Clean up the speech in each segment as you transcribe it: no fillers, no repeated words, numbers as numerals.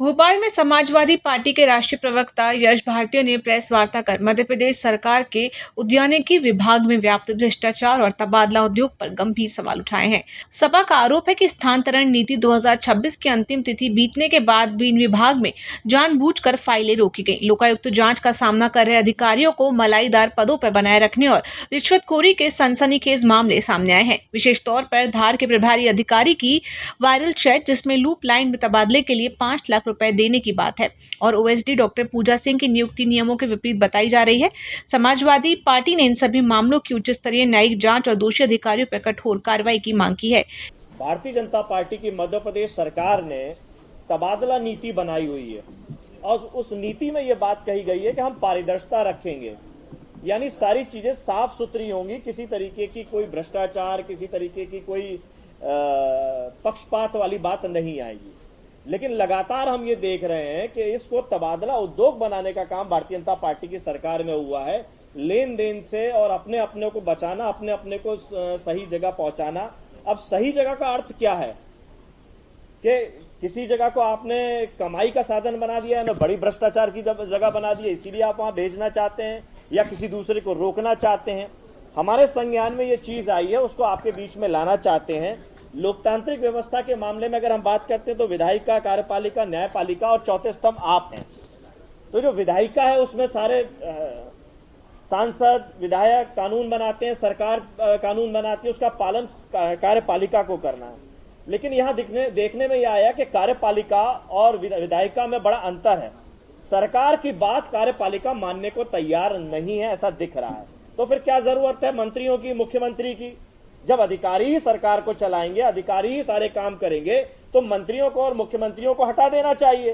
भोपाल में समाजवादी पार्टी के राष्ट्रीय प्रवक्ता यश भारती ने प्रेस वार्ता कर मध्य प्रदेश सरकार के उद्यानिकी विभाग में व्याप्त भ्रष्टाचार और तबादला उद्योग पर गंभीर सवाल उठाए हैं। सपा का आरोप है कि स्थानांतरण नीति 2026 की अंतिम तिथि बीतने के बाद भी इन विभाग में जानबूझकर फाइलें रोकी गई। लोकायुक्त जांच का सामना कर रहे अधिकारियों को मलाईदार पदों पर बनाए रखने और रिश्वतखोरी के सनसनीखेज मामले सामने आए हैं। विशेष तौर पर धार के प्रभारी अधिकारी की वायरल चैट, जिसमें लूप लाइन में तबादले के लिए 5 लाख रुपए देने की बात है और ओएसडी डॉक्टर पूजा सिंह की नियुक्ति नियमों के विपरीत बताई जा रही है। समाजवादी पार्टी ने इन सभी मामलों की उच्च स्तरीय न्यायिक जांच और दोषी अधिकारियों पर कठोर कार्रवाई की मांग की है। भारतीय जनता पार्टी की मध्य प्रदेश सरकार ने तबादला नीति बनाई हुई है और उस नीति में यह बात कही गई है कि हम पारदर्शिता रखेंगे, यानी सारी चीजें साफ सुथरी होंगी, किसी तरीके की कोई भ्रष्टाचार, किसी तरीके की कोई पक्षपात वाली बात नहीं आएगी। लेकिन लगातार हम ये देख रहे हैं कि इसको तबादला उद्योग बनाने का काम भारतीय जनता पार्टी की सरकार में हुआ है, लेन देन से और अपने अपने को बचाना, अपने अपने को सही जगह पहुंचाना। अब सही जगह का अर्थ क्या है कि किसी जगह को आपने कमाई का साधन बना दिया है ना, बड़ी भ्रष्टाचार की जगह बना दी है, इसीलिए आप वहां भेजना चाहते हैं या किसी दूसरे को रोकना चाहते हैं। हमारे संज्ञान में ये चीज आई है, उसको आपके बीच में लाना चाहते हैं। लोकतांत्रिक व्यवस्था के मामले में अगर हम बात करते हैं तो विधायिका, कार्यपालिका, न्यायपालिका और चौथे स्तंभ आप हैं। तो जो विधायिका है उसमें सारे सांसद, विधायक कानून बनाते हैं, सरकार कानून बनाती है, उसका पालन कार्यपालिका को करना है। लेकिन यहाँ देखने में यह आया कि कार्यपालिका और विधायिका में बड़ा अंतर है। सरकार की बात कार्यपालिका मानने को तैयार नहीं है, ऐसा दिख रहा है। तो फिर क्या जरूरत है मंत्रियों की, मुख्यमंत्री की? जब अधिकारी ही सरकार को चलाएंगे, अधिकारी ही सारे काम करेंगे, तो मंत्रियों को और मुख्यमंत्रियों को हटा देना चाहिए।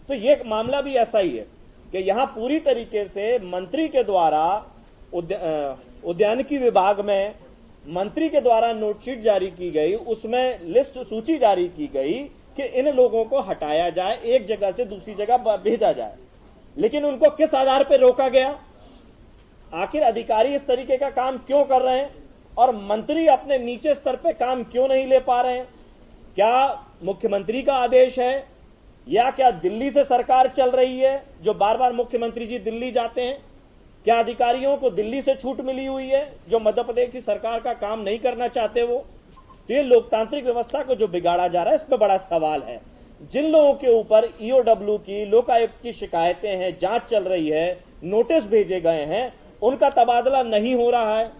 तो ये मामला भी ऐसा ही है कि यहां पूरी तरीके से मंत्री के द्वारा उद्यानिकी विभाग में मंत्री के द्वारा नोटशीट जारी की गई, उसमें लिस्ट सूची जारी की गई कि इन लोगों को हटाया जाए, एक जगह से दूसरी जगह भेजा जाए। लेकिन उनको किस आधार पर रोका गया? आखिर अधिकारी इस तरीके का काम क्यों कर रहे हैं और मंत्री अपने नीचे स्तर पे काम क्यों नहीं ले पा रहे हैं? क्या मुख्यमंत्री का आदेश है या क्या दिल्ली से सरकार चल रही है जो बार बार मुख्यमंत्री जी दिल्ली जाते हैं? क्या अधिकारियों को दिल्ली से छूट मिली हुई है जो मध्य प्रदेश की सरकार का काम नहीं करना चाहते वो? तो ये लोकतांत्रिक व्यवस्था को जो बिगाड़ा जा रहा है, इस पर बड़ा सवाल है। जिन लोगों के ऊपर ईओडब्ल्यू की, लोकायुक्त की शिकायतें हैं, जांच चल रही है, नोटिस भेजे गए हैं, उनका तबादला नहीं हो रहा है।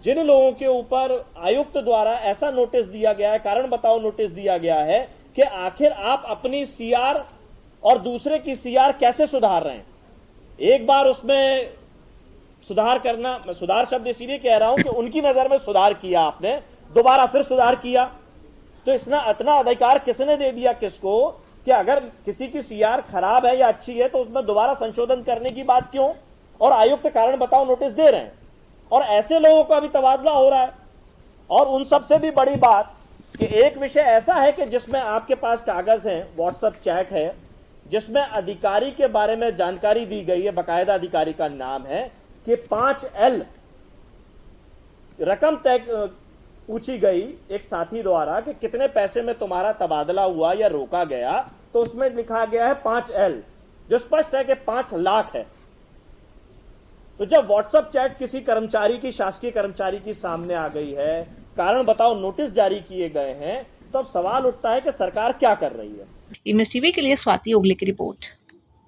जिन लोगों के ऊपर आयुक्त द्वारा ऐसा नोटिस दिया गया है, कारण बताओ नोटिस दिया गया है कि आखिर आप अपनी सीआर और दूसरे की सीआर कैसे सुधार रहे हैं। एक बार उसमें सुधार करना, मैं सुधार शब्द इसीलिए कह रहा हूं कि उनकी नजर में सुधार किया आपने, दोबारा फिर सुधार किया, तो इतना अधिकार किसने दे दिया किसको कि अगर किसी की सीआर खराब है या अच्छी है तो उसमें दोबारा संशोधन करने की बात क्यों? और आयुक्त कारण बताओ नोटिस दे रहे हैं और ऐसे लोगों का भी तबादला हो रहा है। और उन सबसे भी बड़ी बात कि एक विषय ऐसा है कि जिसमें आपके पास कागज हैं, व्हाट्सएप चैट है, जिसमें अधिकारी के बारे में जानकारी दी गई है, बकायदा अधिकारी का नाम है कि 5L रकम तय पूछी गई एक साथी द्वारा कि कितने पैसे में तुम्हारा तबादला हुआ या रोका गया, तो उसमें लिखा गया है 5L, जो स्पष्ट है कि 5 लाख है। तो जब व्हाट्सएप चैट किसी कर्मचारी की, शासकीय कर्मचारी की सामने आ गई है, कारण बताओ नोटिस जारी किए गए हैं, तो अब सवाल उठता है कि सरकार क्या कर रही है। एमएस टीवी के लिए स्वाति ओगले की रिपोर्ट।